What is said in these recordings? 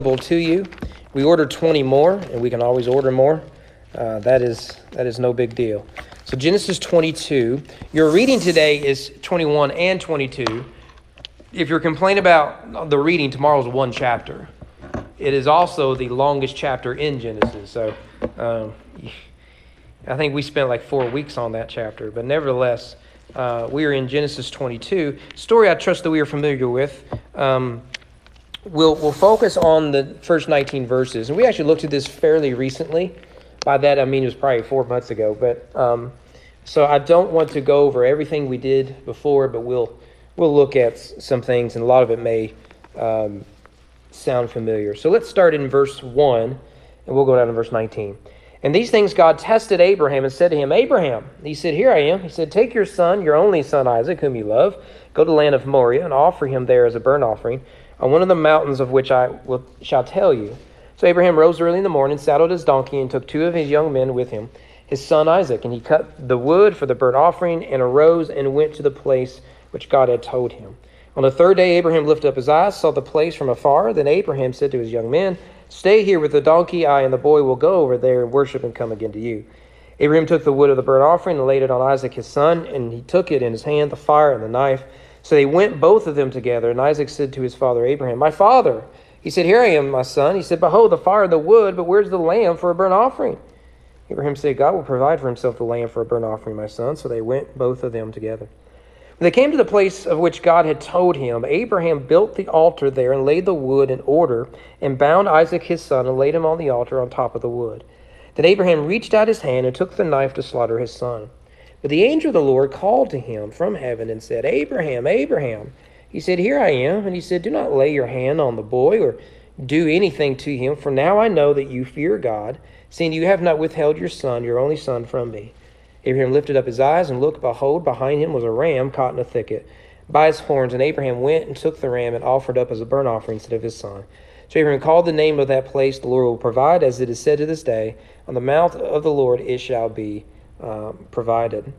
To you. We ordered 20 more, and we can always order more. That is no big deal. So Genesis 22. Your reading today is 21 and 22. If you're complaining about the reading, tomorrow's one chapter. It is also the longest chapter in Genesis. So I think we spent like 4 weeks on that chapter. But nevertheless, we are in Genesis 22. Story I trust that we are familiar with. We'll focus on the first 19 verses. And we actually looked at this fairly recently. By that, I mean it was probably 4 months ago. But so I don't want to go over everything we did before, but we'll look at some things, and a lot of it may sound familiar. So let's start in verse 1, and we'll go down to verse 19. And these things God tested Abraham and said to him, Abraham, he said, here I am. He said, take your son, your only son Isaac, whom you love, go to the land of Moriah, and offer him there as a burnt offering on one of the mountains of which shall tell you. So Abraham rose early in the morning, saddled his donkey, and took 2 of his young men with him, his son Isaac. And he cut the wood for the burnt offering, and arose and went to the place which God had told him. On the 3rd day Abraham lifted up his eyes, saw the place from afar. Then Abraham said to his young men, stay here with the donkey. I and the boy will go over there and worship and come again to you. Abraham took the wood of the burnt offering and laid it on Isaac his son, and he took it in his hand, the fire and the knife. So they went both of them together, and Isaac said to his father Abraham, my father. He said, here I am, my son. He said, behold, the fire and the wood, but where's the lamb for a burnt offering? Abraham said, God will provide for himself the lamb for a burnt offering, my son. So they went both of them together. When they came to the place of which God had told him, Abraham built the altar there and laid the wood in order, and bound Isaac his son and laid him on the altar on top of the wood. Then Abraham reached out his hand and took the knife to slaughter his son. But the angel of the Lord called to him from heaven and said, Abraham, Abraham. He said, here I am. And he said, do not lay your hand on the boy or do anything to him, for now I know that you fear God, seeing you have not withheld your son, your only son, from me. Abraham lifted up his eyes and looked, behold, behind him was a ram caught in a thicket by his horns. And Abraham went and took the ram and offered up as a burnt offering instead of his son. So Abraham called the name of that place, the Lord will provide, as it is said to this day, on the mount of the Lord it shall be provided.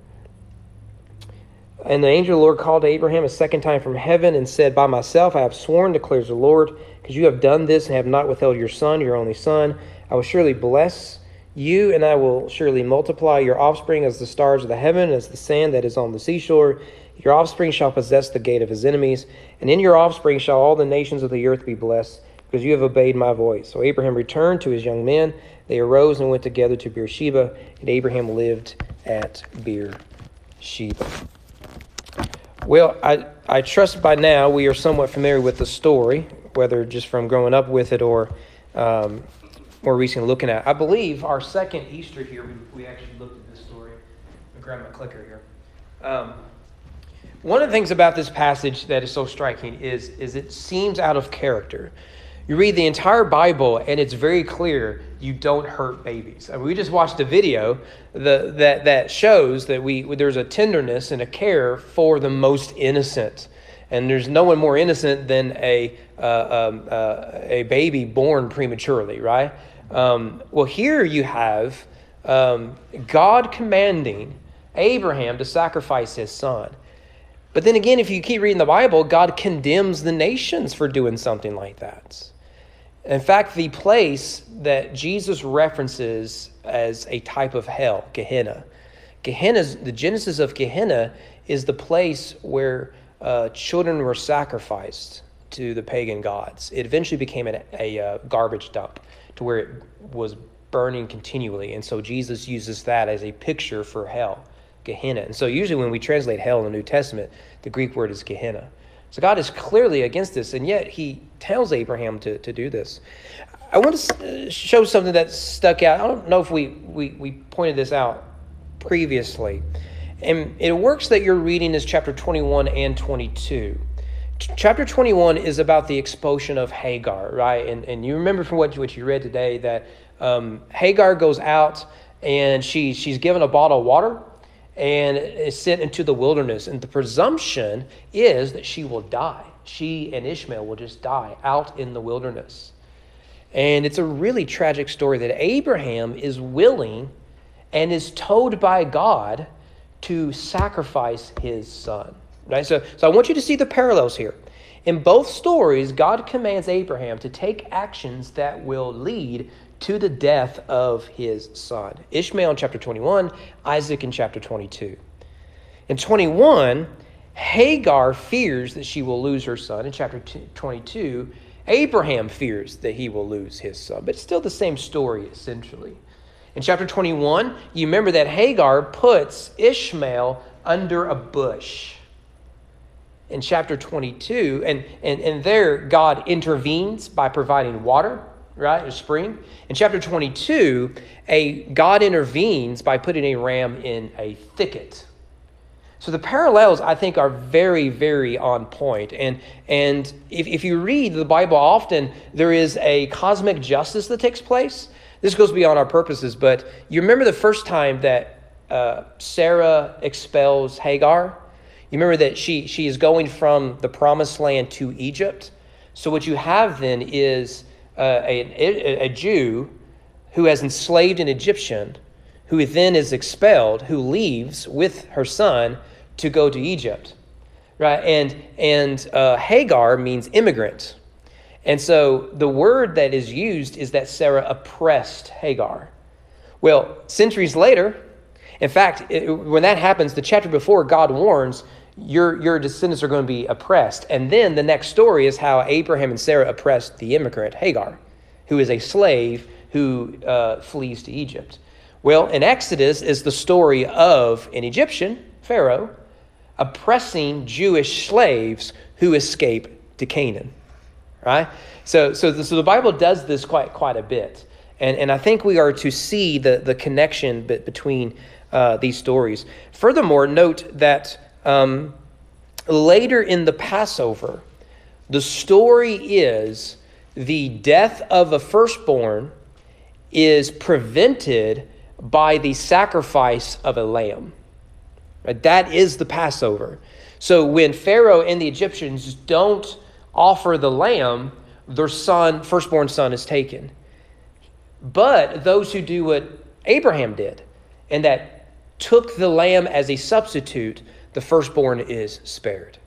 And the angel of the Lord called to Abraham a second time from heaven and said, by myself I have sworn, declares the Lord, because you have done this and have not withheld your son, your only son. I will surely bless you, and I will surely multiply your offspring as the stars of the heaven, as the sand that is on the seashore. Your offspring shall possess the gate of his enemies, and in your offspring shall all the nations of the earth be blessed, because you have obeyed my voice. So Abraham returned to his young men. They arose and went together to Beersheba, and Abraham lived at Beersheba. Well, I trust by now we are somewhat familiar with the story, whether just from growing up with it or more recently looking at it. I believe our second Easter here, we actually looked at this story. Let me grab my clicker here. One of the things about this passage that is so striking is it seems out of character. You read the entire Bible, and it's very clear you don't hurt babies. I mean, we just watched a video that shows that there's a tenderness and a care for the most innocent. And there's no one more innocent than a baby born prematurely, right? Well, here you have God commanding Abraham to sacrifice his son. But then again, if you keep reading the Bible, God condemns the nations for doing something like that. In fact, the place that Jesus references as a type of hell, Gehenna. The genesis of Gehenna is the place where children were sacrificed to the pagan gods. It eventually became a garbage dump to where it was burning continually. And so Jesus uses that as a picture for hell, Gehenna. And so usually when we translate hell in the New Testament, the Greek word is Gehenna. So God is clearly against this, and yet he tells Abraham to do this. I want to show something that stuck out. I don't know if we pointed this out previously. And it works that you're reading is chapter 21 and 22. Chapter 21 is about the expulsion of Hagar, right? And you remember from what you read today that Hagar goes out and she's given a bottle of water and is sent into the wilderness. And the presumption is that she will die. She and Ishmael will just die out in the wilderness. And it's a really tragic story that Abraham is willing and is told by God to sacrifice his son. Right? So I want you to see the parallels here. In both stories, God commands Abraham to take actions that will lead to the death of his son. Ishmael in chapter 21, Isaac in chapter 22. In 21, Hagar fears that she will lose her son. In chapter 22, Abraham fears that he will lose his son. But it's still the same story, essentially. In chapter 21, you remember that Hagar puts Ishmael under a bush. In chapter 22, and there God intervenes by providing water, right, a spring. In chapter 22, God intervenes by putting a ram in a thicket. So the parallels, I think, are very, very on point. And if you read the Bible often, there is a cosmic justice that takes place. This goes beyond our purposes, but you remember the first time that Sarah expels Hagar? You remember that she is going from the promised land to Egypt. So what you have then is a Jew who has enslaved an Egyptian, who then is expelled, who leaves with her son to go to Egypt, right? And Hagar means immigrant. And so the word that is used is that Sarah oppressed Hagar. Well, centuries later, in fact, when that happens, the chapter before, God warns, your descendants are going to be oppressed. And then the next story is how Abraham and Sarah oppressed the immigrant, Hagar, who is a slave who flees to Egypt. Well, in Exodus is the story of an Egyptian, Pharaoh, oppressing Jewish slaves who escape to Canaan, right? So the Bible does this quite a bit. And I think we are to see the connection between these stories. Furthermore, note that later in the Passover, the story is the death of a firstborn is prevented by the sacrifice of a lamb. Right? That is the Passover. So when Pharaoh and the Egyptians don't offer the lamb, their firstborn son is taken. But those who do what Abraham did, and that took the lamb as a substitute, the firstborn is spared.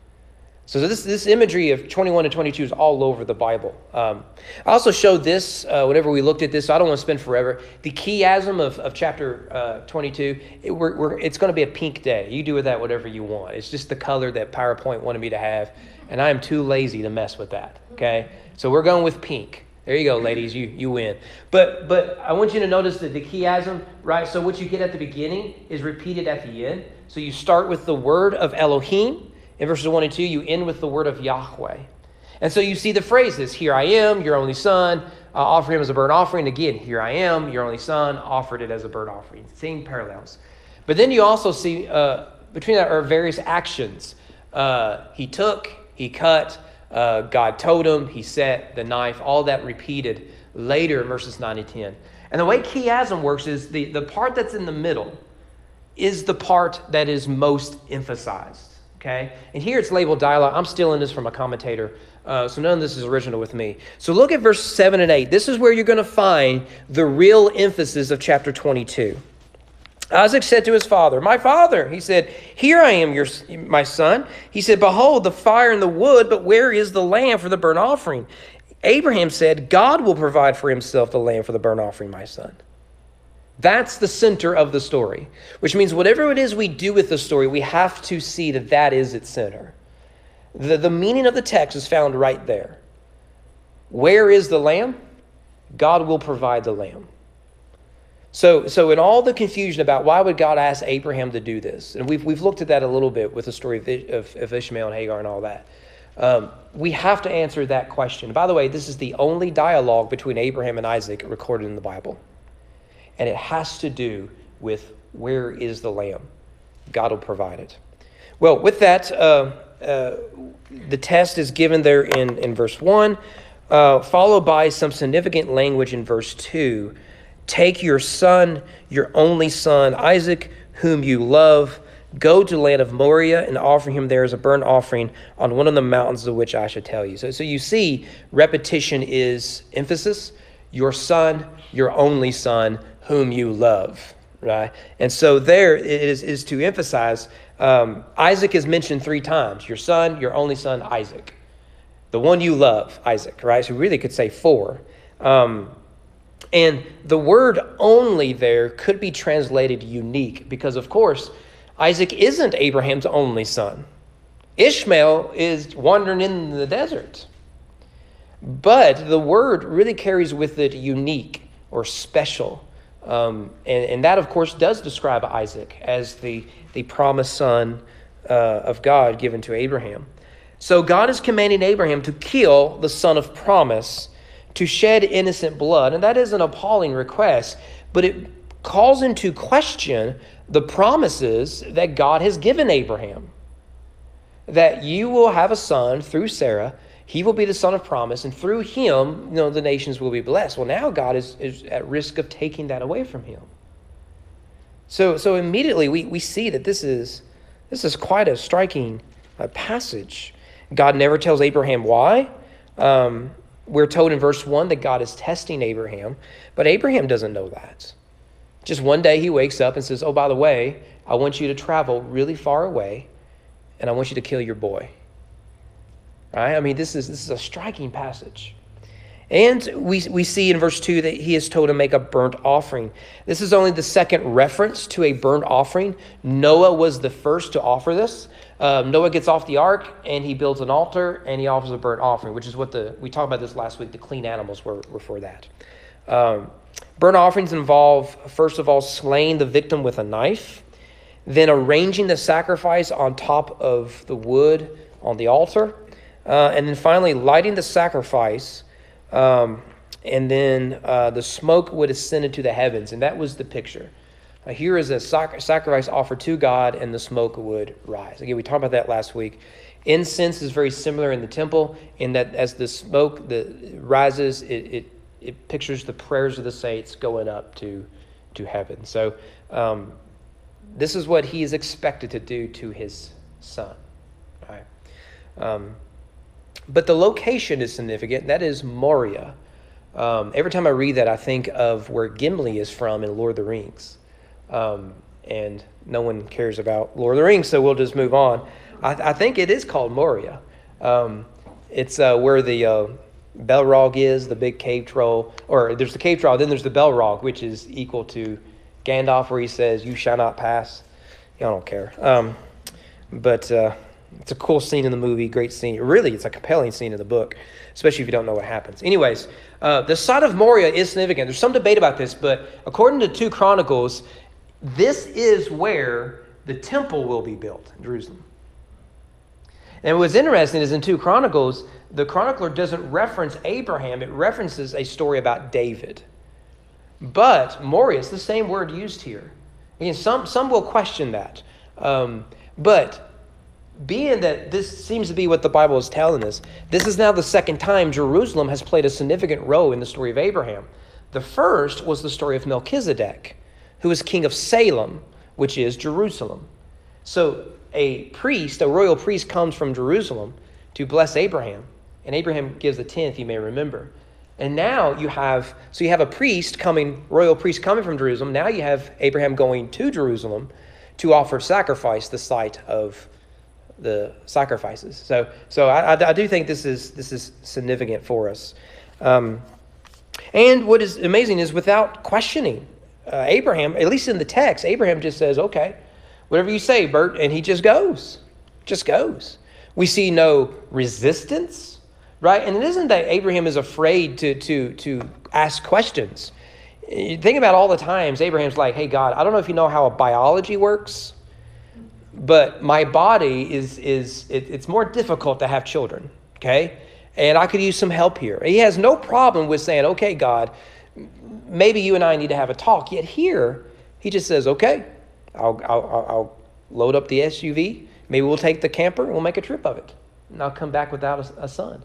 So this imagery of 21 and 22 is all over the Bible. I also showed this whenever we looked at this, so I don't want to spend forever. The chiasm of chapter 22, it's going to be a pink day. You do with that whatever you want. It's just the color that PowerPoint wanted me to have, and I am too lazy to mess with that, okay? So we're going with pink. There you go, ladies, you win. But I want you to notice that the chiasm, right? So what you get at the beginning is repeated at the end. So you start with the word of Elohim. In verses 1 and 2, you end with the word of Yahweh. And so you see the phrases, here I am, your only son, offer him as a burnt offering. Again, here I am, your only son, offered it as a burnt offering. Same parallels. But then you also see, between that are various actions. He took, he cut, God told him, he set the knife, all that repeated later in verses 9 and 10. And the way chiasm works is the part that's in the middle is the part that is most emphasized. Okay, and here it's labeled dialogue. I'm stealing this from a commentator, so none of this is original with me. So look at verse 7 and 8. This is where you're going to find the real emphasis of chapter 22. Isaac said to his father, "My father," he said, "Here I am, my son." He said, "Behold, the fire and the wood, but where is the lamb for the burnt offering?" Abraham said, "God will provide for himself the lamb for the burnt offering, my son." That's the center of the story, which means whatever it is we do with the story, we have to see that that is its center. The meaning of the text is found right there. Where is the lamb? God will provide the lamb. So in all the confusion about why would God ask Abraham to do this, and we've looked at that a little bit with the story of Ishmael and Hagar and all that, we have to answer that question. By the way, this is the only dialogue between Abraham and Isaac recorded in the Bible. And it has to do with where is the lamb? God will provide it. Well, with that, the test is given there in verse 1, followed by some significant language in verse 2. Take your son, your only son, Isaac, whom you love, go to the land of Moriah and offer him there as a burnt offering on one of the mountains of which I shall tell you. So you see, repetition is emphasis. Your son, your only son, whom you love, right? And so there it is to emphasize, Isaac is mentioned 3 times. Your son, your only son, Isaac. the one you love, Isaac, right? So we really could say for. And the word only there could be translated unique because, of course, Isaac isn't Abraham's only son. Ishmael is wandering in the desert. But the word really carries with it unique or special. And that, of course, does describe Isaac as the promised son of God given to Abraham. So God is commanding Abraham to kill the son of promise, to shed innocent blood. And that is an appalling request, but it calls into question the promises that God has given Abraham. That you will have a son through Sarah. He will be the son of promise, and through him, the nations will be blessed. Well, now God is at risk of taking that away from him. So immediately we see that this is quite a striking passage. God never tells Abraham why. We're told in verse 1 that God is testing Abraham, but Abraham doesn't know that. Just one day he wakes up and says, oh, by the way, I want you to travel really far away, and I want you to kill your boy. Right? I mean, this is a striking passage. And we see in verse 2 that he is told to make a burnt offering. This is only the second reference to a burnt offering. Noah was the first to offer this. Noah gets off the ark, and he builds an altar, and he offers a burnt offering, which is what we talked about this last week. The clean animals were for that. Burnt offerings involve, first of all, slaying the victim with a knife, then arranging the sacrifice on top of the wood on the altar, and then finally lighting the sacrifice, and then the smoke would ascend into the heavens, and that was the picture. Here is a sacrifice offered to God, and the smoke would rise. Again, we talked about that last week. Incense is very similar in the temple in that as the smoke rises, it pictures the prayers of the saints going up to heaven. So this is what he is expected to do to his son. All right. But the location is significant. That is Moriah. Every time I read that, I think of where Gimli is from in Lord of the Rings. And no one cares about Lord of the Rings, so we'll just move on. I think it is called Moria. It's where the Balrog is, the big cave troll. Or there's the cave troll, then there's the Balrog, which is equal to Gandalf, where he says, you shall not pass. Y'all don't care. But it's a cool scene in the movie, great scene. Really, it's a compelling scene in the book, especially if you don't know what happens. Anyways, the site of Moriah is significant. There's some debate about this, but according to 2 Chronicles, this is where the temple will be built in Jerusalem. And what's interesting is in 2 Chronicles, the chronicler doesn't reference Abraham. It references a story about David. But Moriah is the same word used here. Again, some will question that. But being that this seems to be what the Bible is telling us, this is now the second time Jerusalem has played a significant role in the story of Abraham. The first was the story of Melchizedek, who was king of Salem, which is Jerusalem. So a royal priest comes from Jerusalem to bless Abraham. And Abraham gives the tenth, you may remember. And now you have a royal priest coming from Jerusalem. Now you have Abraham going to Jerusalem to offer sacrifice, the site of the sacrifices. So I do think this is significant for us. And what is amazing is without questioning, Abraham, at least in the text, Abraham just says, okay, whatever you say, Bert, and he just goes. We see no resistance, right? And it isn't that Abraham is afraid to ask questions. Think about all the times Abraham's like, hey, God, I don't know if you know how biology works, but my body it's more difficult to have children, okay? And I could use some help here. He has no problem with saying, okay, God, maybe you and I need to have a talk. Yet here, he just says, okay, I'll load up the SUV. Maybe we'll take the camper and we'll make a trip of it. And I'll come back without a son.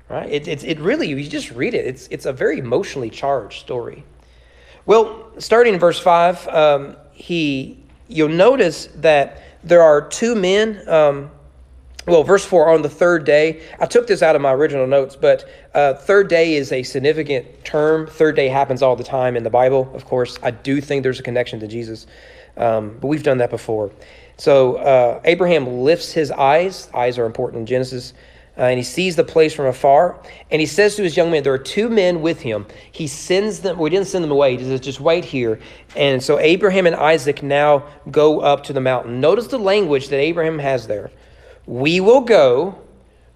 Right? It really, you just read it. It's a very emotionally charged story. Well, starting in verse 5, you'll notice that there are 2 men. Verse 4, on the third day. I took this out of my original notes, but third day is a significant term. Third day happens all the time in the Bible, of course. I do think there's a connection to Jesus, but we've done that before. So Abraham lifts his eyes. Eyes are important in Genesis. and he sees the place from afar. And he says to his young men, there are two men with him. He sends them, we didn't send them away. He says, just wait here. And so Abraham and Isaac now go up to the mountain. Notice the language that Abraham has there. We will go,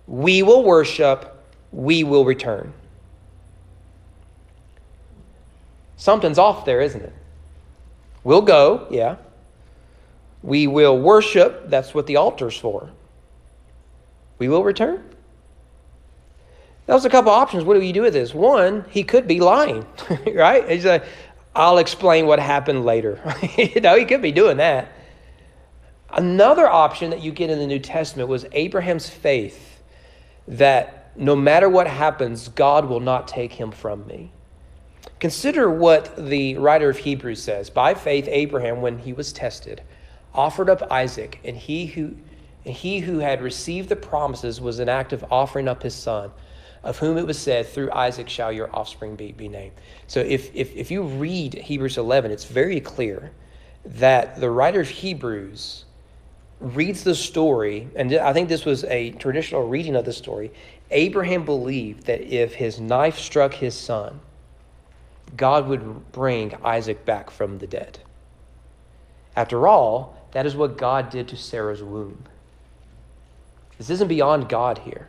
we will worship, we will return. Something's off there, isn't it? We'll go, yeah. We will worship, that's what the altar's for. We will return. That was a couple options. What do you do with this? One, he could be lying, right? He's like, I'll explain what happened later. He could be doing that. Another option that you get in the New Testament was Abraham's faith that no matter what happens, God will not take him from me. Consider what the writer of Hebrews says. By faith, Abraham, when he was tested, offered up Isaac, and he who had received the promises was an act of offering up his son, of whom it was said, through Isaac shall your offspring be named. So if you read Hebrews 11, it's very clear that the writer of Hebrews reads the story, and I think this was a traditional reading of the story. Abraham believed that if his knife struck his son, God would bring Isaac back from the dead. After all, that is what God did to Sarah's womb. This isn't beyond God here.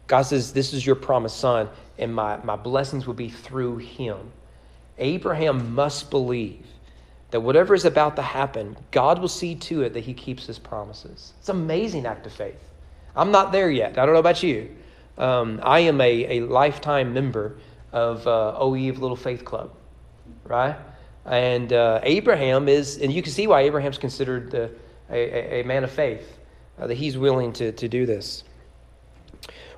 God says, this is your promised son, and my blessings will be through him. Abraham must believe that whatever is about to happen, God will see to it that he keeps his promises. It's an amazing act of faith. I'm not there yet. I don't know about you. I am a lifetime member of OE of Little Faith Club, right? And Abraham is, and you can see why Abraham's considered a man of faith, that he's willing to do this.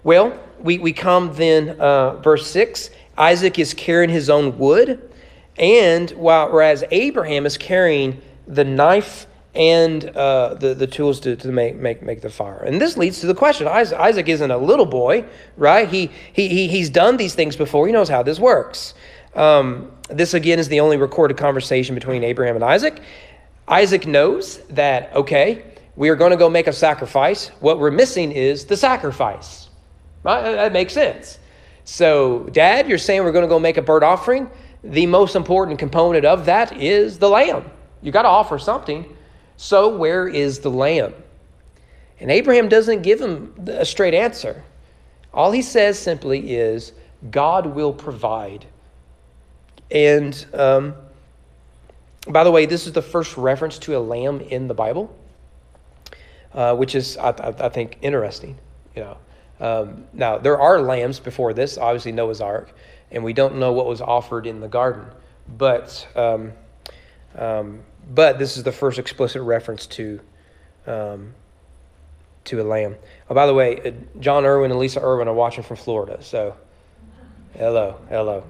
Well, we come then, verse 6, Isaac is carrying his own wood, and whereas Abraham is carrying the knife and the tools to make the fire. And this leads to the question. Isaac isn't a little boy, right? He's done these things before. He knows how this works. This, again, is the only recorded conversation between Abraham and Isaac. Isaac knows that, okay, we are going to go make a sacrifice. What we're missing is the sacrifice. Right? That makes sense. So, Dad, you're saying we're going to go make a burnt offering? The most important component of that is the lamb. You got to offer something. So where is the lamb? And Abraham doesn't give him a straight answer. All he says simply is, God will provide. And by the way, this is the first reference to a lamb in the Bible, which is, I think, interesting. Now, there are lambs before this, obviously Noah's Ark, and we don't know what was offered in the garden. But this is the first explicit reference to a lamb. Oh, by the way, John Irwin and Lisa Irwin are watching from Florida, so hello.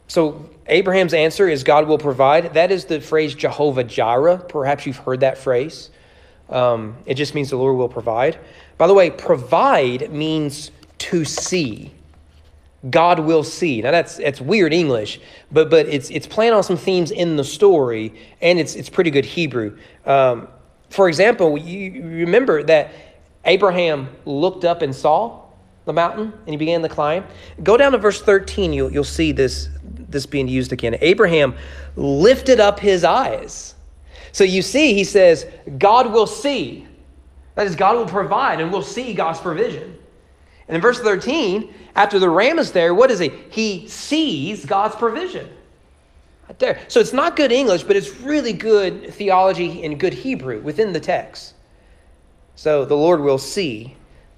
So Abraham's answer is God will provide. That is the phrase Jehovah Jireh. Perhaps you've heard that phrase. It just means the Lord will provide. By the way, provide means to see. God will see. Now that's weird English, but it's playing on some themes in the story, and it's pretty good Hebrew. For example, you remember that Abraham looked up and saw the mountain, and he began to climb. Go down to verse 13. You'll see this being used again. Abraham lifted up his eyes. So you see, he says, God will see. That is, God will provide, and we'll see God's provision. And in verse 13, after the ram is there, what is he? He sees God's provision. Right there. So it's not good English, but it's really good theology and good Hebrew within the text. So the Lord will see,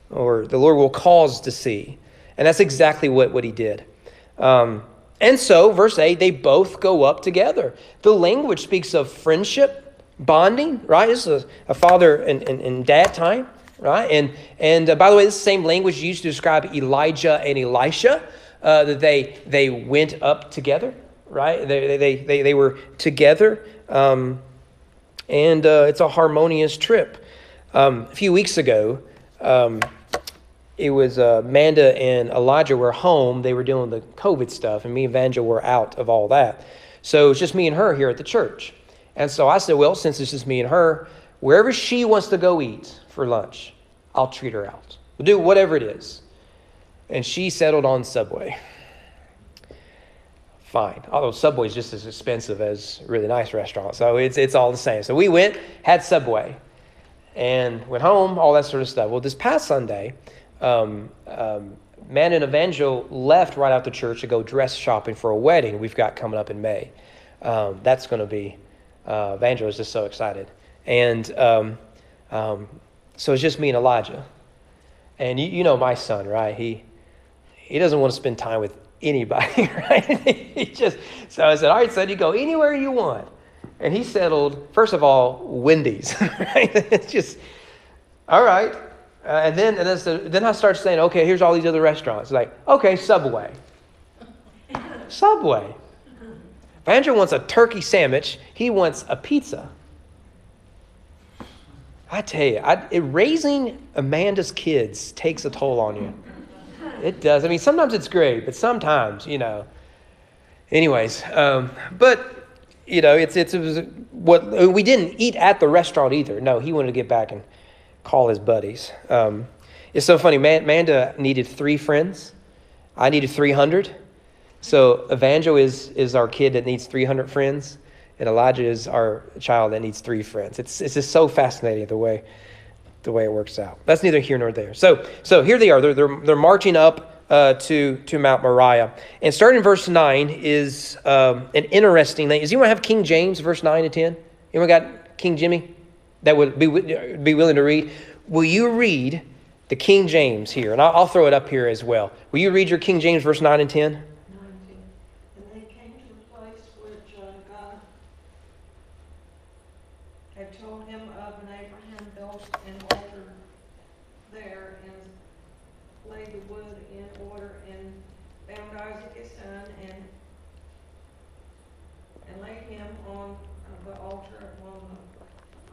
or the Lord will cause to see. And that's exactly what he did. And so, verse 8, they both go up together. The language speaks of friendship, bonding, right? This is a father and dad time, right? And by the way, this is the same language used to describe Elijah and Elisha, that they went up together, right? They were together, and it's a harmonious trip. A few weeks ago, it was Amanda and Elijah were home. They were doing the COVID stuff, and me and Vanja were out of all that. So it's just me and her here at the church. And so I said, well, since it's just me and her, Wherever she wants to go eat for lunch, I'll treat her out. We'll do whatever it is. And she settled on Subway. Fine. Although Subway is just as expensive as really nice restaurants. So it's all the same. So we went, had Subway, and went home, all that sort of stuff. Well, this past Sunday, Man and Evangel left right after church to go dress shopping for a wedding we've got coming up in May. That's going to be, Evangel is just so excited. And so it's just me and Elijah. And you know my son, right? He doesn't want to spend time with anybody, right? So I said, all right, son, you go anywhere you want. And he settled, first of all, Wendy's, right? It's just, all right. And then I started saying, okay, here's all these other restaurants. Like, okay, Subway. Subway. Andrew wants a turkey sandwich. He wants a pizza. I tell you, raising Amanda's kids takes a toll on you. It does. I mean, sometimes it's great, but sometimes, Anyways, but it was what we didn't eat at the restaurant either. No, he wanted to get back and call his buddies. It's so funny. Amanda needed 3 friends. I needed 300. So Evangel is our kid that needs 300 friends, and Elijah is our child that needs 3 friends. It's just so fascinating the way it works out. That's neither here nor there. So here they are. They're marching up to Mount Moriah, and starting in verse 9 is an interesting thing. Does anyone have King James, verse 9 to 10? Anyone got King Jimmy that would be willing to read? Will you read the King James here? And I'll throw it up here as well. Will you read your King James, verse 9 and 10? Told him of, and Abraham built an altar there and laid the wood in order and bound Isaac his son and laid him on the altar upon the,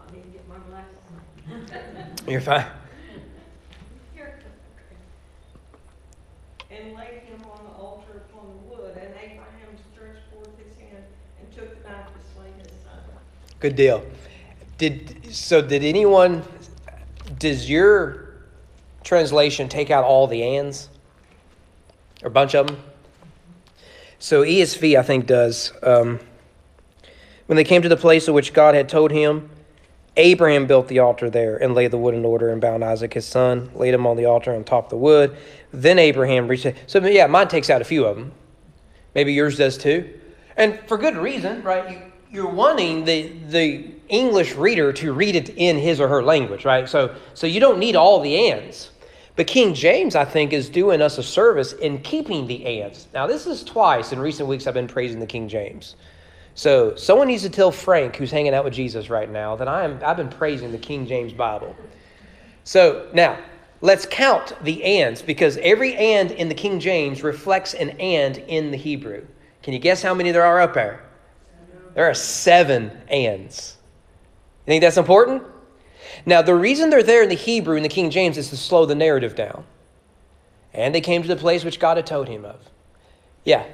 I need to get my glasses. You're fine. Here. And laid him on the altar upon the wood, and Abraham stretched forth his hand and took the knife to slay his son. Good deal. Does your translation take out all the ands? Or a bunch of them? So ESV, I think, does. When they came to the place of which God had told him, Abraham built the altar there and laid the wood in order and bound Isaac his son, laid him on the altar on top of the wood. Then Abraham reached it. So yeah, mine takes out a few of them. Maybe yours does too. And for good reason, right? You're wanting the English reader to read it in his or her language, right? So you don't need all the ands. But King James, I think, is doing us a service in keeping the ands. Now, this is twice in recent weeks I've been praising the King James. So someone needs to tell Frank, who's hanging out with Jesus right now, that I've been praising the King James Bible. So now, let's count the ands, because every and in the King James reflects an and in the Hebrew. Can you guess how many there are up there? There are 7 ands. You think that's important? Now, the reason they're there in the Hebrew in the King James is to slow the narrative down. And they came to the place which God had told him of. Yeah.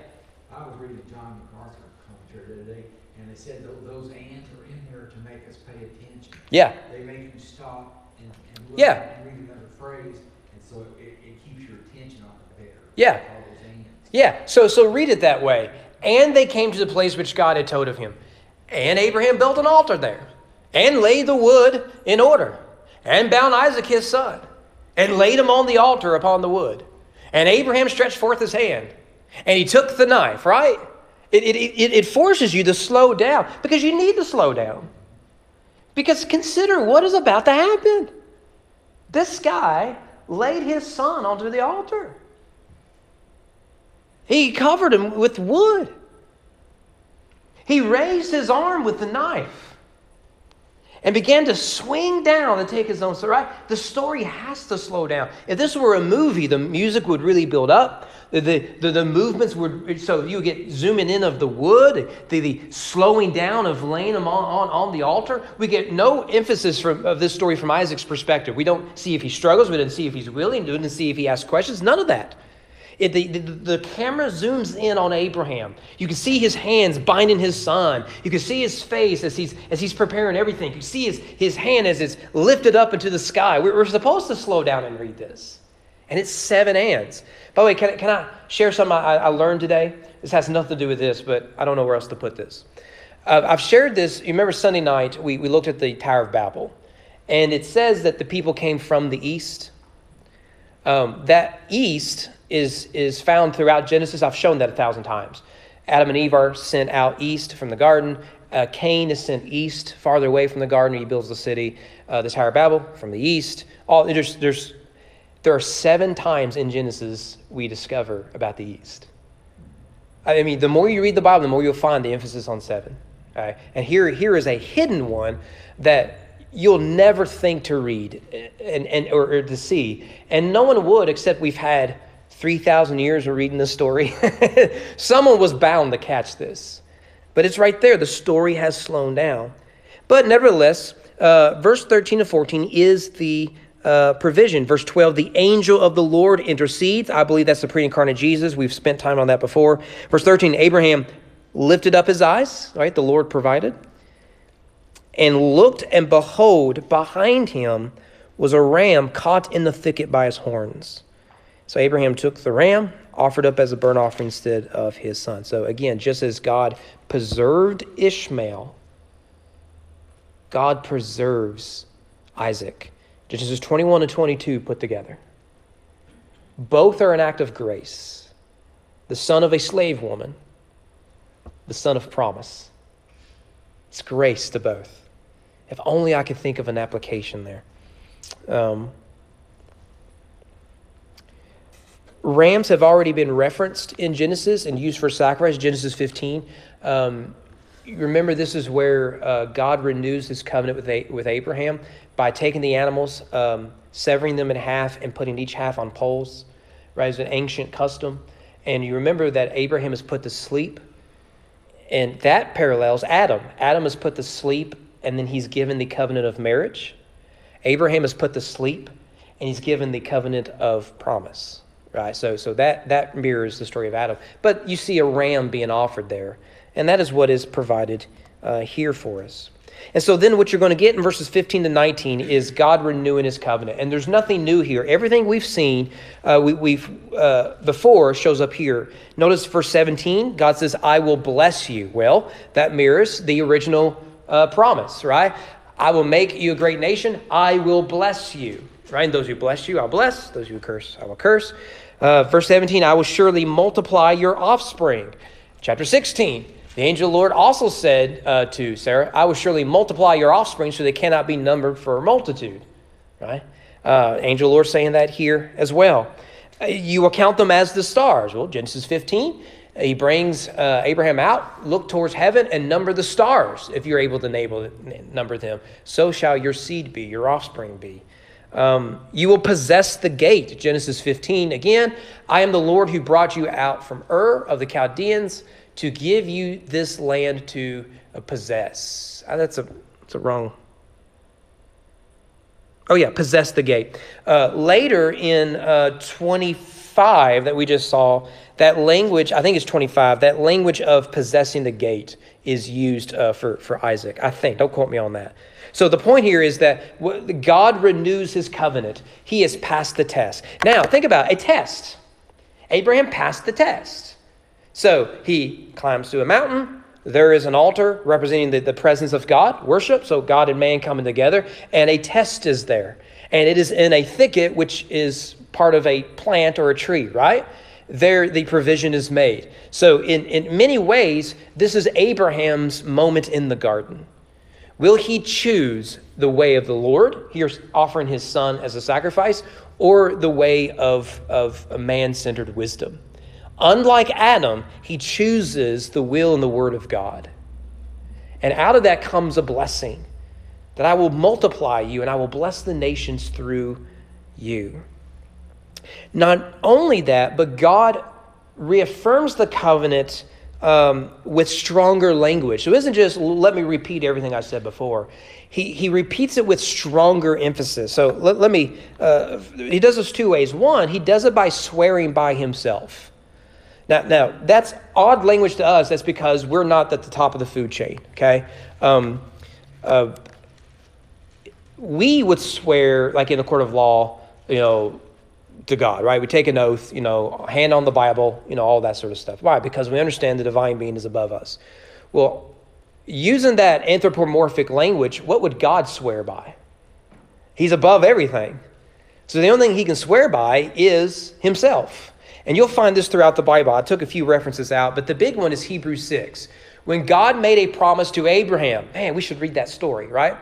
I was reading John MacArthur commentary the other day, and they said those ands are in there to make us pay attention. Yeah. They make you stop and look and read another phrase, and so it keeps your attention on it better. Yeah. All those ands. Yeah. So read it that way. And they came to the place which God had told of him. And Abraham built an altar there, and laid the wood in order, and bound Isaac his son, and laid him on the altar upon the wood. And Abraham stretched forth his hand, and he took the knife, right? It forces you to slow down, because you need to slow down. Because consider what is about to happen. This guy laid his son onto the altar. He covered him with wood. He raised his arm with the knife and began to swing down and take his own. So, right? The story has to slow down. If this were a movie, the music would really build up. The movements would, so you get zooming in of the wood, the slowing down of laying him on the altar. We get no emphasis of this story from Isaac's perspective. We don't see if he struggles. We didn't see if he's willing. We didn't see if he asks questions. None of that. The camera zooms in on Abraham. You can see his hands binding his son. You can see his face as he's preparing everything. You see his hand as it's lifted up into the sky. We're supposed to slow down and read this. And it's 7 hands. By the way, can I share something I learned today? This has nothing to do with this, but I don't know where else to put this. I've shared this. You remember Sunday night, we looked at the Tower of Babel. And it says that the people came from the east. That east is found throughout Genesis. I've shown that 1,000 times. Adam and Eve are sent out east from the garden. Cain is sent east, farther away from the garden. He builds the city, the Tower of Babel, from the east. There are 7 times in Genesis we discover about the east. I mean, the more you read the Bible, the more you'll find the emphasis on 7. Right? And here is a hidden one that you'll never think to read or to see. And no one would, except we've had 3,000 years of reading this story. Someone was bound to catch this. But it's right there. The story has slowed down. But nevertheless, verse 13 to 14 is the provision. Verse 12, the angel of the Lord intercedes. I believe that's the pre-incarnate Jesus. We've spent time on that before. Verse 13, Abraham lifted up his eyes, right? The Lord provided. And looked, and behold, behind him was a ram caught in the thicket by his horns. So Abraham took the ram, offered up as a burnt offering instead of his son. So again, just as God preserved Ishmael, God preserves Isaac. Genesis 21 and 22 put together. Both are an act of grace. The son of a slave woman, the son of promise. It's grace to both. If only I could think of an application there. Rams have already been referenced in Genesis and used for sacrifice, Genesis 15. Remember, this is where God renews his covenant with Abraham by taking the animals, severing them in half, and putting each half on poles. Right? It's an ancient custom. And you remember that Abraham is put to sleep. And that parallels Adam. Adam is put to sleep, and then he's given the covenant of marriage. Abraham is put to sleep, and he's given the covenant of promise. Right? So that mirrors the story of Adam. But you see a ram being offered there. And that is what is provided here for us. And so then what you're going to get in verses 15 to 19 is God renewing his covenant. And there's nothing new here. Everything we've seen before shows up here. Notice verse 17, God says, I will bless you. Well, that mirrors the original promise, right? I will make you a great nation. I will bless you. Right? And those who bless you, I'll bless. Those who curse, I will curse. Verse 17, I will surely multiply your offspring. Chapter 16, the angel of the Lord also said to Sarah, I will surely multiply your offspring so they cannot be numbered for a multitude. Right? Angel of the Lord saying that here as well. You will count them as the stars. Well, Genesis 15, he brings Abraham out, look towards heaven, and number the stars. If you're able to number them, so shall your seed be, your offspring be. You will possess the gate. Genesis 15, again, I am the Lord who brought you out from Ur of the Chaldeans to give you this land to possess. That's a wrong. Oh yeah, possess the gate. Later in 25 that we just saw, that language, I think it's 25, that language of possessing the gate is used for Isaac. I think, don't quote me on that. So the point here is that God renews his covenant. He has passed the test. Now, think about a test. Abraham passed the test. So he climbs to a mountain. There is an altar representing the presence of God, worship. So God and man coming together. And a test is there. And it is in a thicket, which is part of a plant or a tree, right? There the provision is made. So in many ways, this is Abraham's moment in the garden. Will he choose the way of the Lord, here offering his son as a sacrifice, or the way of a man-centered wisdom? Unlike Adam, he chooses the will and the word of God. And out of that comes a blessing, that I will multiply you and I will bless the nations through you. Not only that, but God reaffirms the covenant with stronger language. So it isn't just, let me repeat everything I said before. He repeats it with stronger emphasis. So let me, he does this two ways. One, he does it by swearing by himself. Now that's odd language to us. That's because we're not at the top of the food chain, okay? We would swear, like in a court of law, to God, right? We take an oath, hand on the Bible, all that sort of stuff. Why? Because we understand the divine being is above us. Well, using that anthropomorphic language, what would God swear by? He's above everything. So the only thing he can swear by is himself. And you'll find this throughout the Bible. I took a few references out, but the big one is Hebrews 6. When God made a promise to Abraham, man, we should read that story, right?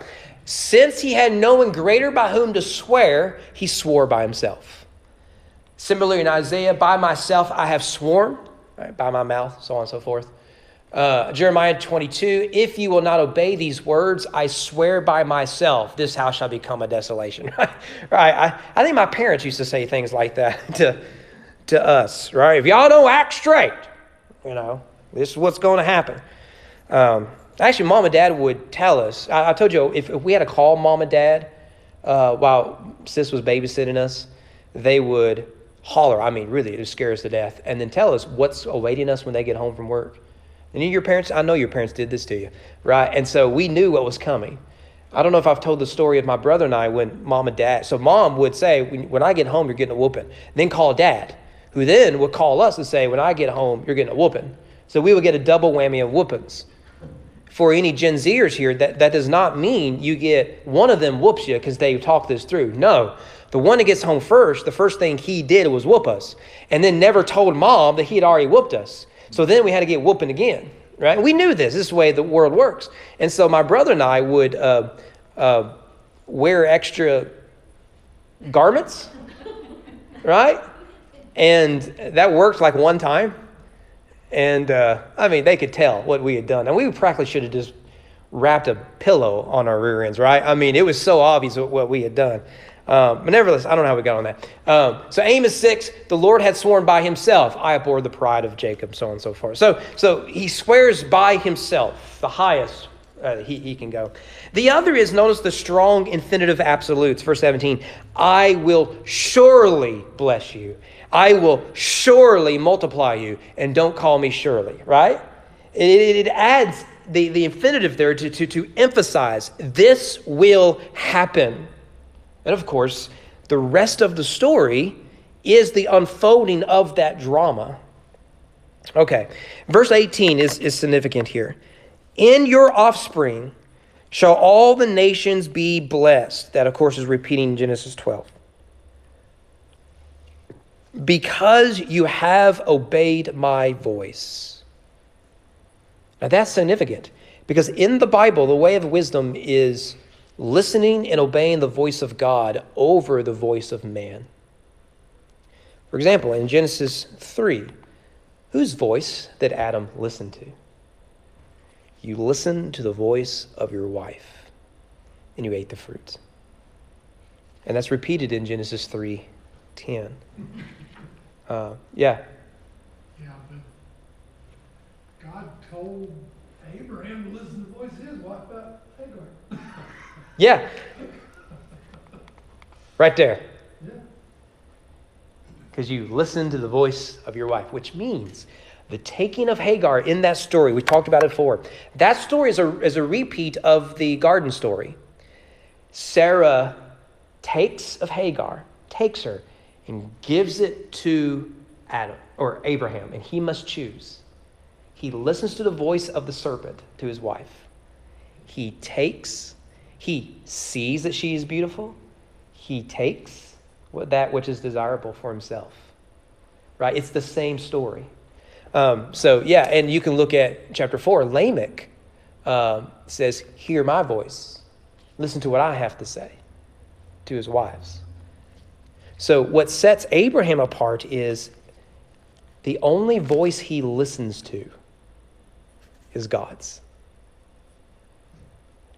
Since he had no one greater by whom to swear, he swore by himself. Similarly in Isaiah, by myself I have sworn, right, by my mouth, so on and so forth. Jeremiah 22, if you will not obey these words, I swear by myself, this house shall become a desolation. Right? I think my parents used to say things like that to us, right? If y'all don't act straight, this is what's going to happen. Actually, Mom and Dad would tell us. I told you, if we had to call Mom and Dad while Sis was babysitting us, they would holler. I mean, really, it would scare us to death. And then tell us what's awaiting us when they get home from work. And your parents, I know your parents did this to you, right? And so we knew what was coming. I don't know if I've told the story of my brother and I when Mom and Dad. So Mom would say, when I get home, you're getting a whooping. Then call Dad, who then would call us and say, when I get home, you're getting a whooping. So we would get a double whammy of whoopings. For any Gen Zers here, that does not mean you get one of them whoops you because they talk this through. No, the one that gets home first, the first thing he did was whoop us and then never told Mom that he had already whooped us. So then we had to get whooping again, right? We knew this. This is the way the world works. And so my brother and I would wear extra garments, right? And that worked like one time. And, they could tell what we had done. And we practically should have just wrapped a pillow on our rear ends, right? It was so obvious what we had done. But nevertheless, I don't know how we got on that. So Amos 6, the Lord had sworn by himself, I abhor the pride of Jacob, so on and so forth. So he swears by himself, the highest he can go. The other is, notice the strong infinitive absolutes. Verse 17, I will surely bless you. I will surely multiply you, and don't call me surely, right? It adds the infinitive there to emphasize this will happen. And of course, the rest of the story is the unfolding of that drama. Okay, verse 18 is significant here. In your offspring shall all the nations be blessed. That, of course, is repeating Genesis 12. Because you have obeyed my voice. Now that's significant because in the Bible, the way of wisdom is listening and obeying the voice of God over the voice of man. For example, in Genesis 3, whose voice did Adam listen to? You listened to the voice of your wife and you ate the fruit. And that's repeated in Genesis 3:10. Yeah. Yeah, but God told Abraham to listen to the voice of his wife about Hagar. Yeah. Right there. Yeah. Because you listen to the voice of your wife, which means the taking of Hagar in that story, we talked about it before. That story is a repeat of the garden story. Sarah takes her, and gives it to Adam or Abraham, and he must choose. He listens to the voice of the serpent to his wife. He sees that she is beautiful. He takes that which is desirable for himself. Right? It's the same story. And you can look at chapter 4. Lamech says, hear my voice. Listen to what I have to say to his wives. So what sets Abraham apart is the only voice he listens to is God's.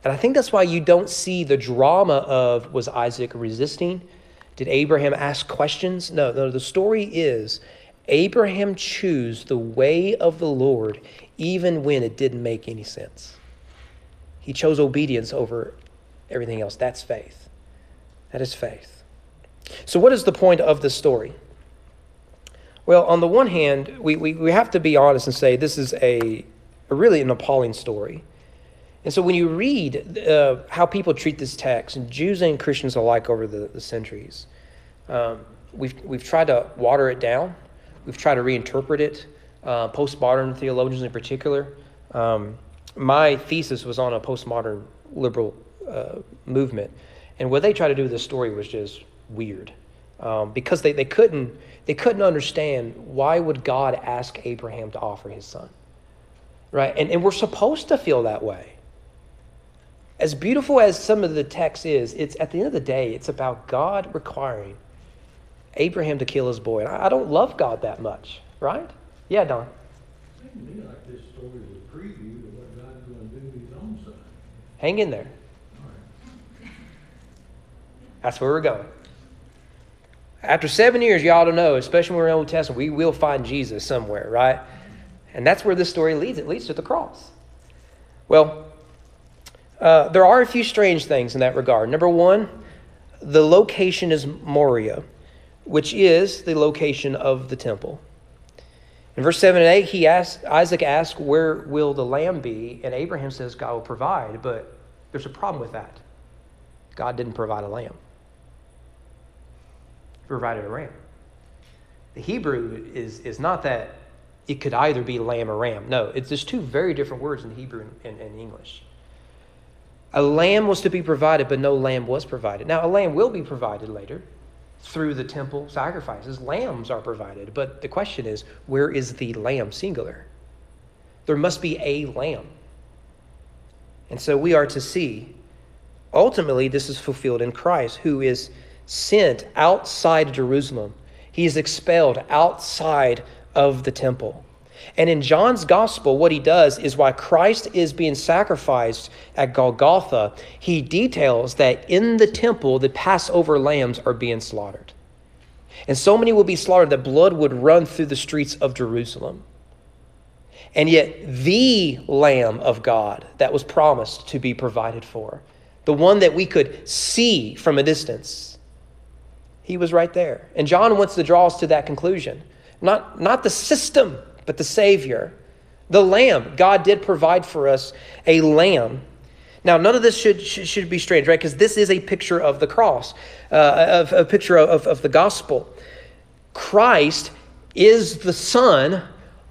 And I think that's why you don't see the drama of, was Isaac resisting? Did Abraham ask questions? No, the story is Abraham chose the way of the Lord even when it didn't make any sense. He chose obedience over everything else. That's faith. That is faith. So what is the point of the story? Well, on the one hand, we have to be honest and say this is a really an appalling story. And so when you read how people treat this text, and Jews and Christians alike over the centuries, we've tried to water it down. We've tried to reinterpret it, postmodern theologians in particular. My thesis was on a postmodern liberal movement. And what they tried to do with this story was just weird. Because they couldn't understand why would God ask Abraham to offer his son. Right? And we're supposed to feel that way. As beautiful as some of the text is, it's at the end of the day, it's about God requiring Abraham to kill his boy. And I don't love God that much, right? Yeah, Don. Seems to me like this story is a preview to what God's going to do to his own son. Hang in there. All right. That's where we're going. After 7 years, you ought to know, especially when we're in the Old Testament, we will find Jesus somewhere, right? And that's where this story leads. It leads to the cross. Well, there are a few strange things in that regard. Number one, the location is Moriah, which is the location of the temple. In verse 7 and 8, Isaac asks, where will the lamb be? And Abraham says, God will provide. But there's a problem with that. God didn't provide a lamb. He provided a ram. The Hebrew is not that it could either be lamb or ram. No, there's two very different words in Hebrew and English. A lamb was to be provided, but no lamb was provided. Now, a lamb will be provided later through the temple sacrifices. Lambs are provided. But the question is, where is the lamb singular? There must be a lamb. And so we are to see, ultimately, this is fulfilled in Christ, who is sent outside Jerusalem. He is expelled outside of the temple. And in John's gospel, what he does is while Christ is being sacrificed at Golgotha, he details that in the temple, the Passover lambs are being slaughtered. And so many will be slaughtered that blood would run through the streets of Jerusalem. And yet the Lamb of God that was promised to be provided for, the one that we could see from a distance, he was right there. And John wants to draw us to that conclusion. Not the system, but the Savior, the Lamb. God did provide for us a lamb. Now, none of this should be strange, right? Because this is a picture of the cross, a picture of the gospel. Christ is the Son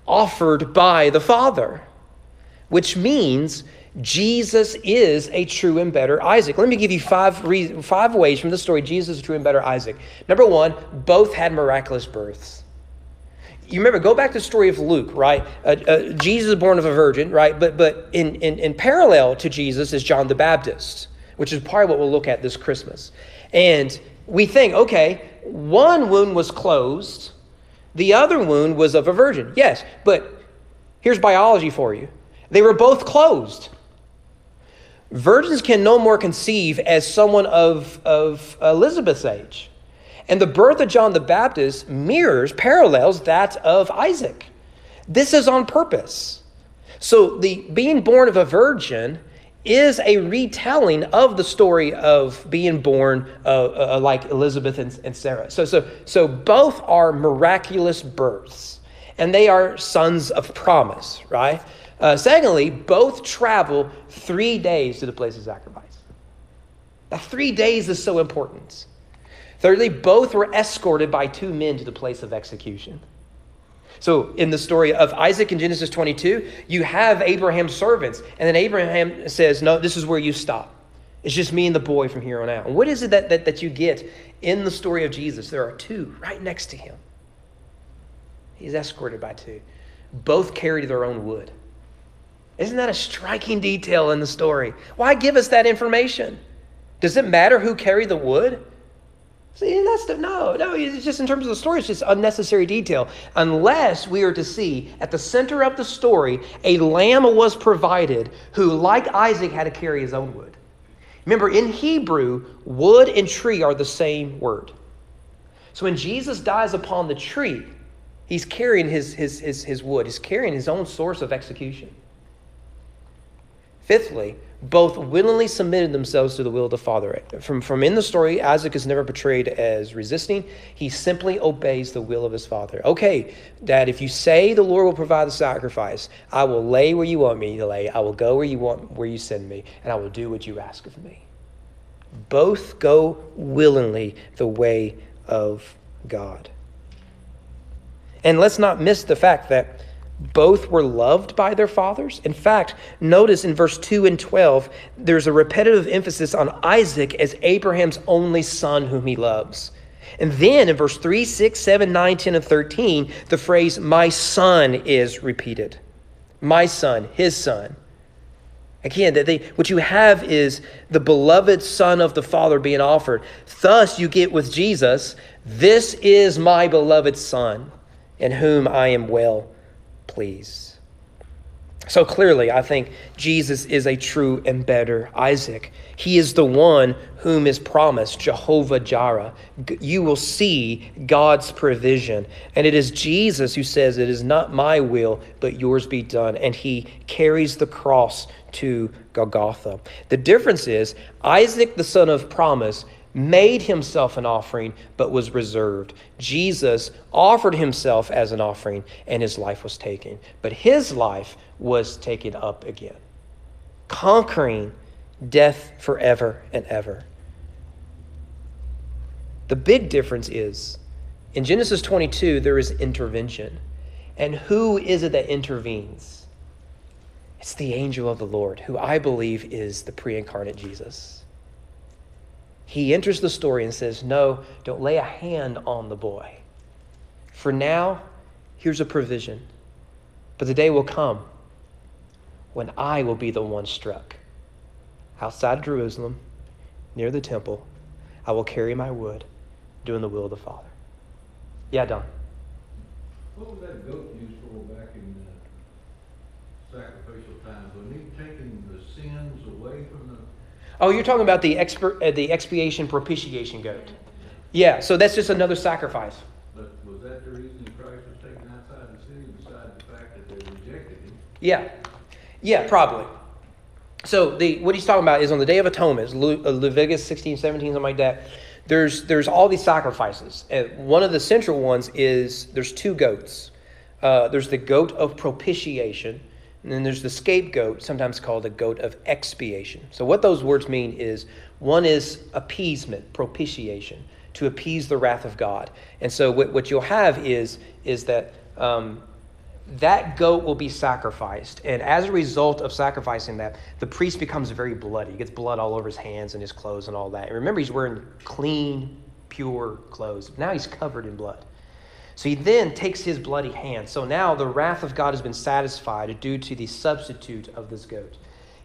offered by the Father, which means Jesus is a true and better Isaac. Let me give you five ways from the story Jesus is a true and better Isaac. Number one, both had miraculous births. You remember, go back to the story of Luke, right? Jesus is born of a virgin, right? But in parallel to Jesus is John the Baptist, which is probably what we'll look at this Christmas. And we think, okay, one wound was closed. The other wound was of a virgin. Yes, but here's biology for you. They were both closed. Virgins can no more conceive as someone of Elizabeth's age. And the birth of John the Baptist parallels that of Isaac. This is on purpose. So the being born of a virgin is a retelling of the story of being born like Elizabeth and Sarah. So both are miraculous births, and they are sons of promise, right? Secondly, both travel 3 days to the place of sacrifice. Now, 3 days is so important. Thirdly, both were escorted by 2 men to the place of execution. So in the story of Isaac in Genesis 22, you have Abraham's servants. And then Abraham says, no, this is where you stop. It's just me and the boy from here on out. And what is it that you get in the story of Jesus? There are 2 right next to him. He's escorted by 2. Both carried their own wood. Isn't that a striking detail in the story? Why give us that information? Does it matter who carried the wood? See, no, it's just in terms of the story, it's just unnecessary detail. Unless we are to see at the center of the story, a lamb was provided who, like Isaac, had to carry his own wood. Remember, in Hebrew, wood and tree are the same word. So when Jesus dies upon the tree, He's carrying his wood. He's carrying his own source of execution. Fifthly, both willingly submitted themselves to the will of the Father. From in the story, Isaac is never portrayed as resisting. He simply obeys the will of his father. Okay, Dad, if you say the Lord will provide the sacrifice, I will lay where you want me to lay. I will go where you send me, and I will do what you ask of me. Both go willingly the way of God. And let's not miss the fact that both were loved by their fathers. In fact, notice in verse 2 and 12, there's a repetitive emphasis on Isaac as Abraham's only son whom he loves. And then in verse 3, 6, 7, 9, 10, and 13, the phrase, my son, is repeated. My son, his son. Again, what you have is the beloved Son of the Father being offered. Thus you get with Jesus, this is my beloved Son, in whom I am well pleased. So clearly, I think Jesus is a true and better Isaac. He is the one whom is promised, Jehovah Jireh. You will see God's provision. And it is Jesus who says, it is not my will, but yours be done. And he carries the cross to Golgotha. The difference is, Isaac, the son of promise, made himself an offering, but was reserved. Jesus offered himself as an offering, and his life was taken. But his life was taken up again, conquering death forever and ever. The big difference is, in Genesis 22, there is intervention. And who is it that intervenes? It's the angel of the Lord, who I believe is the pre-incarnate Jesus. He enters the story and says, no, don't lay a hand on the boy. For now, here's a provision. But the day will come when I will be the one struck. Outside Jerusalem, near the temple, I will carry my wood, doing the will of the Father. Yeah, Don. What was that goat used for back in sacrificial times? When he taking the sins away from the... Oh, you're talking about the expiation propitiation goat. Yeah, so that's just another sacrifice. But was that the reason Christ was taken outside the city, besides the fact that they rejected him? Yeah, probably. So what he's talking about is on the Day of Atonement, Leviticus 16, 17, something like that. There's all these sacrifices. And one of the central ones is there's two goats. There's the goat of propitiation, and then there's the scapegoat, sometimes called the goat of expiation. So what those words mean is, one is appeasement, propitiation, to appease the wrath of God. And so what you'll have is that that goat will be sacrificed. And as a result of sacrificing that, the priest becomes very bloody. He gets blood all over his hands and his clothes and all that. And remember, he's wearing clean, pure clothes. Now he's covered in blood. So he then takes his bloody hand. So now the wrath of God has been satisfied due to the substitute of this goat.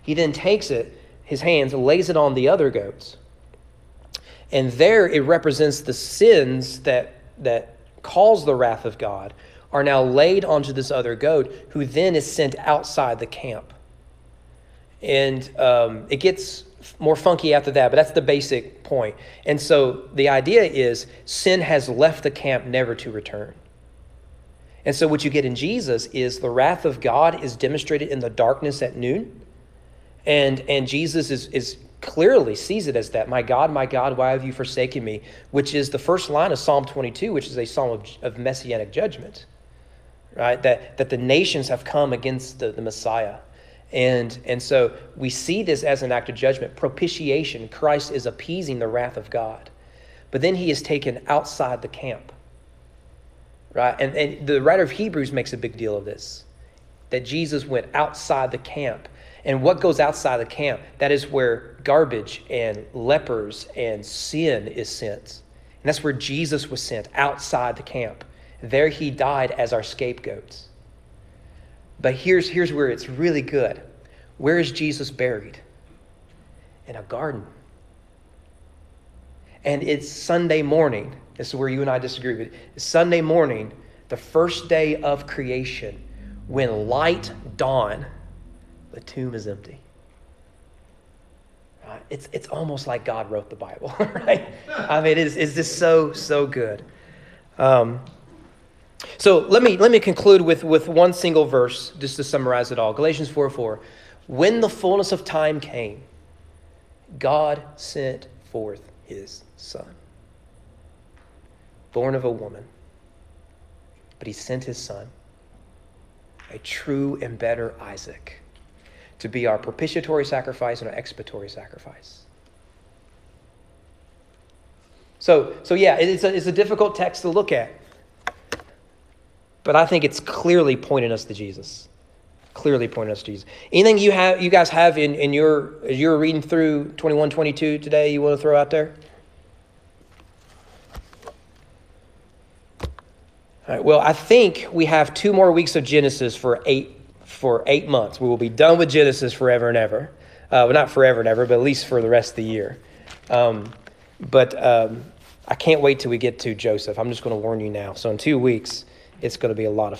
He then takes it, his hands, lays it on the other goats. And there it represents the sins that cause the wrath of God are now laid onto this other goat, who then is sent outside the camp. And it gets more funky after that, but that's the basic point. And so the idea is sin has left the camp never to return. And so what you get in Jesus is the wrath of God is demonstrated in the darkness at noon. And Jesus is clearly sees it as that. My God, why have you forsaken me? Which is the first line of Psalm 22, which is a psalm of messianic judgment. Right? That the nations have come against the Messiah. And so we see this as an act of judgment. Propitiation. Christ is appeasing the wrath of God. But then he is taken outside the camp. Right? And the writer of Hebrews makes a big deal of this. That Jesus went outside the camp. And what goes outside the camp? That is where garbage and lepers and sin is sent. And that's where Jesus was sent, outside the camp. There he died as our scapegoats. But here's where it's really good. Where is Jesus buried? In a garden. And it's Sunday morning. This is where you and I disagree. But it's Sunday morning, the first day of creation, when light dawned, the tomb is empty. Right? It's almost like God wrote the Bible, right? I mean, it's just so good. So let me conclude with one single verse just to summarize it all. Galatians 4:4. When the fullness of time came, God sent forth his Son, born of a woman. But he sent his Son, a true and better Isaac, to be our propitiatory sacrifice and our expiatory sacrifice. So yeah, it's a difficult text to look at. But I think it's clearly pointing us to Jesus. Clearly pointing us to Jesus. Anything you guys have in your, as you're reading through 21, 22 today, you want to throw out there? All right, well, I think we have 2 more weeks of Genesis for 8 months. We will be done with Genesis forever and ever. Well, not forever and ever, but at least for the rest of the year. But I can't wait till we get to Joseph. I'm just going to warn you now. So in 2 weeks, it's going to be a lot of